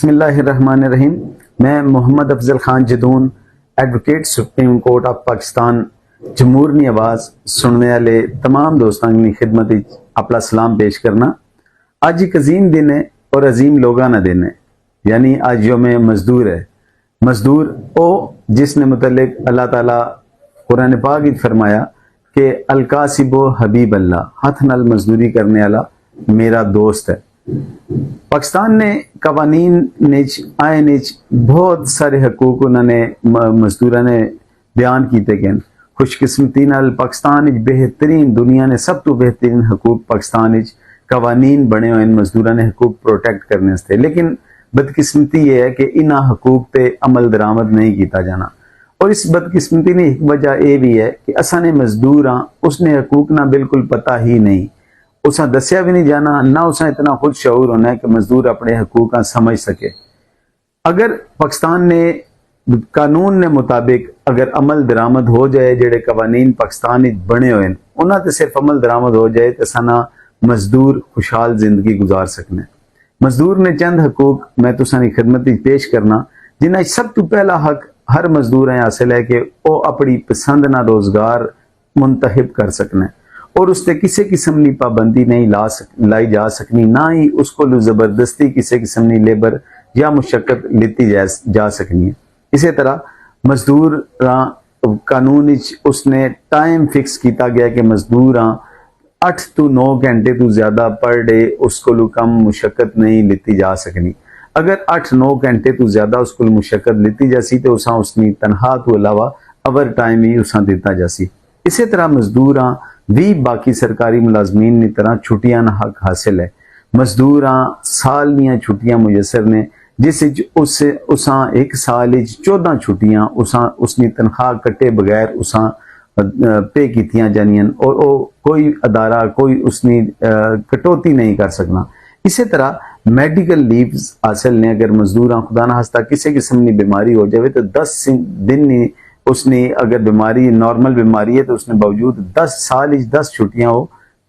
बिस्मिल्लाहिर्रहमानिर्रहीम। मैं Mohammad Afzal Khan Jadoon, advocate Supreme Court of Pakistan जमहूरनी आवाज़ सुनने वाले तमाम दोस्तों की खिदमत अपना सलाम पेश करना। आज एक अजीम दिन है और अजीम लोगाना दिन है, यानी आज योम मजदूर है। मजदूर ओ जिसने मुतल्लिक अल्लाह ताला कुरान पाक में फरमाया कि अलकासिबो हबीब अल्लाह, हथ नाल मजदूरी करने वाला मेरा दोस्त है। पाकिस्तान ने कवानीन निच आयन निच बहुत सारे हकूक उन्होंने मजदूरों ने बयान किए गए। खुशकिस्मती नाल पाकिस्तान बेहतरीन, दुनिया ने सब तो बेहतरीन हकूक पाकिस्तान कवानीन बने हुए मजदूरों ने हकूक प्रोटेक्ट करने से, लेकिन बदकिस्मती ये है कि इन्होंने हकूक ते अमल दरामद नहीं किया जाना। और इस बदकिस्मती ने एक वजह यह भी है कि असा ने मजदूर हाँ, उसने हकूक ना बिल्कुल पता ही नहीं, उसा दसिया भी नहीं जाना, ना उसा इतना खुद शऊर होना है कि मजदूर अपने हकूक समझ सके। अगर पाकिस्तान ने कानून ने मुताबिक अगर अमल दरामद हो जाए, जेड़े कवानीन पाकिस्तान बने हुए उन्होंने सिर्फ अमल दरामद हो जाए तो साना मजदूर खुशहाल जिंदगी गुजार सकने। मजदूर ने चंद हकूक मैं तुसानी खिदमत पेश करना, जिन्हें सब तो पहला हक हर मजदूर हासिल है कि वह अपनी पसंद ना रोजगार मुंतखब कर सकने और उससे किसी किस्म की पाबंदी नहीं लाई जा सकनी, ना ही उसको जबरदस्ती किसी किस्म की लेबर या मुशक्कत लीती जा सकनी है। इसी तरह मजदूर कानून उसने टाइम फिक्स किया गया कि मजदूर 8 to 9 घंटे तो ज्यादा पर डे उसको कम मुशक्कत नहीं लीती जा सकनी। अगर 8-9 घंटे तो ज्यादा उसको मुशक्कत लीती जासी तो उसा उसकी तनख्वाह तो अलावा ओवर टाइम ही उसा दिता जासी। इसी तरह मजदूर भी बाकी सरकारी मुलाजमीन की तरह छुट्टियां हक हासिल है। मजदूर साल दियां छुट्टियां मुयसर ने, जिस उसा एक साल 14 छुट्टियां उसकी तनख्वाह कटे बगैर उसा पे कीतियां जानियां और कोई अदारा कोई उसकी कटौती नहीं कर सकना। इसी तरह मेडिकल लीव्स हासिल ने, अगर मजदूर खुदा ना हस्ता किसी किस्म की बीमारी हो जाए तो 10 दिन ही उसने, अगर बीमारी नॉर्मल बीमारी है तो उसने बावजूद 10 साल 10 छुट्टियां हो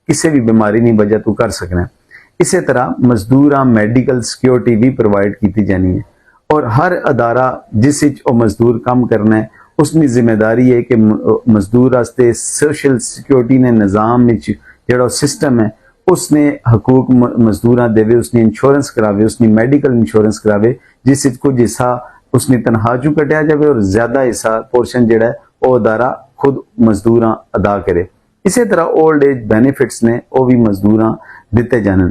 किसी भी बीमारी नहीं वजह तो कर सकना। इसी तरह मजदूर मेडिकल सिक्योरिटी भी प्रोवाइड की जानी है और हर अदारा जिस मजदूर काम करना है उसकी जिम्मेदारी है कि मजदूर वास्ते सोशल सिक्योरिटी ने निज़ाम जो सिस्टम है उसने हकूक मजदूर देवे, उसकी इंश्योरेंस करावे, उसकी मेडिकल इंश्योरेंस करावे, जिस कुछ हिस्सा उसकी तनख्वाह चू कटिया जाए और ज्यादा हिस्सा पोर्शन जोड़ा है वह अदारा खुद मजदूर अदा करे। इसी तरह ओल्ड एज बेनिफिट्स ने वह भी मजदूर दिते जाने।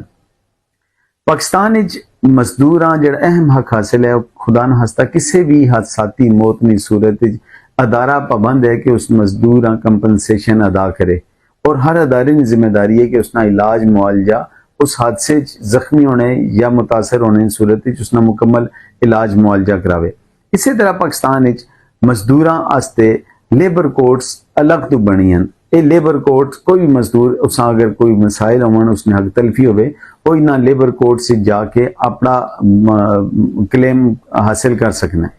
पाकिस्तान मजदूर जो अहम हक हासिल है खुदा न हस्ता किसी भी हादसाती मौत की सूरत अदारा पाबंद है कि उस मजदूर कंपनसेशन अदा करे और हर अदारे की जिम्मेदारी है कि उसका इलाज मुआवजा उस हादसे जख्मी होने या मुतासर होने की सूरत उसना मुकम्मल इलाज मुआवजा करावे। इसी तरह पाकिस्तान मजदूर आस्ते लेबर कोर्ट्स अलग तो बनियान। ये लेबर कोर्ट कोई भी मजदूर उस अगर कोई मसाइल होवन उसने हक तलफी हो कोई ना लेबर कोर्ट से जाके अपना क्लेम हासिल कर सकना।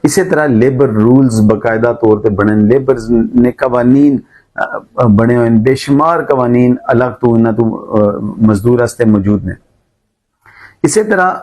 इसी तरह लेबर रूल्स बाकायदा तौर पर बने, लेबर ने कवानीन बने हुए बेशुमार कवानीन अलग तो इन्हों तो मजदूर वास्ते मौजूद ने। इसी तरह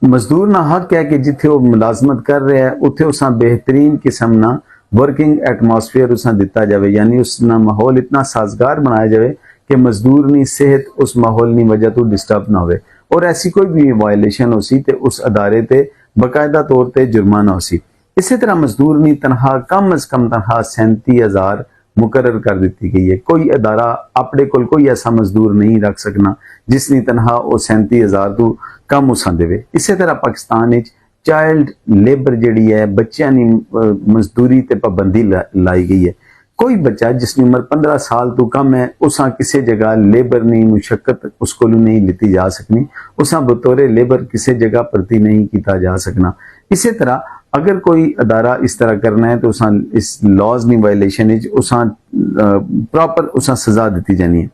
मजदूर ना हक है कि जिथे वो मुलाजमत कर रहा है उत्थे उसा बेहतरीन किस्म ना वर्किंग एटमॉस्फेयर उसा दिता जाए, यानी उसना माहौल इतना साजगार बनाया जाए कि मजदूर की सेहत उस माहौल की वजह तो डिस्टर्ब ना हो और ऐसी कोई भी वायलेशन हो सी तो उस अदारे ते बाकायदा तौर पर जुर्माना हो सी। इसी तरह मजदूर की तनख्वाह कम अज कम तनख्वाह 37,000 मुकर्रर कर दी गई है। कोई अदारा अपने कोई ऐसा मजदूर नहीं रख सकना जिसकी तनख्वाह वो 37,000 तो कम उसा देवे। इसी तरह पाकिस्तान चाइल्ड लेबर जी है, बच्चों की मजदूरी ते पाबंदी लाई गई है। कोई बच्चा जिसकी उम्र 15 साल तो कम है उसा किसी जगह लेबर नहीं मुशक्कत उसको नहीं लीती जा सकनी, उसा बतौर लेबर किसी जगह भर्ती नहीं किया जा सकना। इसी तरह अगर कोई अदारा इस तरह करना है तो उसा इस लॉज की वायलेशन उसा प्रॉपर उसा सजा दी जानी है।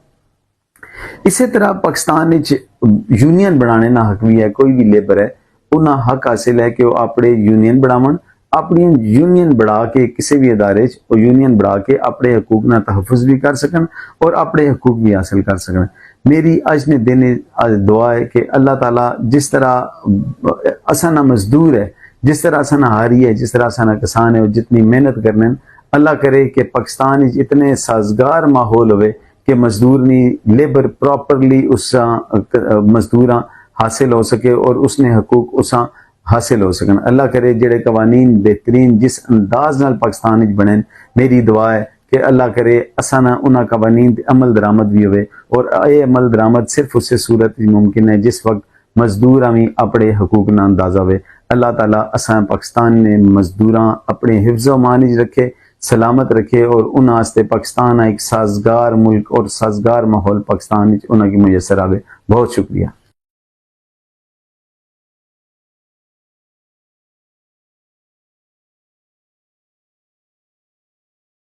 इसी तरह पाकिस्तान यूनियन बनाने ना हक भी है। कोई भी लेबर है उन्हें हक हासिल है कि वह अपने यूनियन बनावन अपनी यूनियन बढ़ा के किसी भी इदारे यूनियन बढ़ा के अपने हकूक ना तहफ़ुज़ भी कर सकन और अपने हकूक भी हासिल कर सकन। मेरी अज ने दिन दुआ है कि अल्लाह ताला जिस तरह असाना मजदूर है, जिस तरह असाना हारी है, जिस तरह असाना किसान है और जितनी मेहनत करने अल्लाह करे कि पाकिस्तान इतने साजगार माहौल होवे कि मजदूरनी लेबर प्रॉपरली उस मजदूर हासिल हो सके और उसने हकूक उस हासिल हो सकन। अल्लाह करे जेड़े कवानीन बेहतरीन जिस अंदाज नाल पाकिस्तान बने, मेरी दुआ है कि अल्लाह करे असाना उन्हां कवानीन अमल दरामद भी होवे और ये अमल दरामद सिर्फ उससे सूरत मुमकिन है जिस वक्त मजदूर भी अपने हकूक ना अंदाजा होवे। अल्लाह ताला असा पाकिस्तान ने मजदूर अपने हिफ्ज़ व मान रखे, सलामत रखे और उन्होंने पाकिस्तान एक साजगार मुल्क और साजगार माहौल पाकिस्तान उन्होंने मुयसर आवे। बहुत शुक्रिया।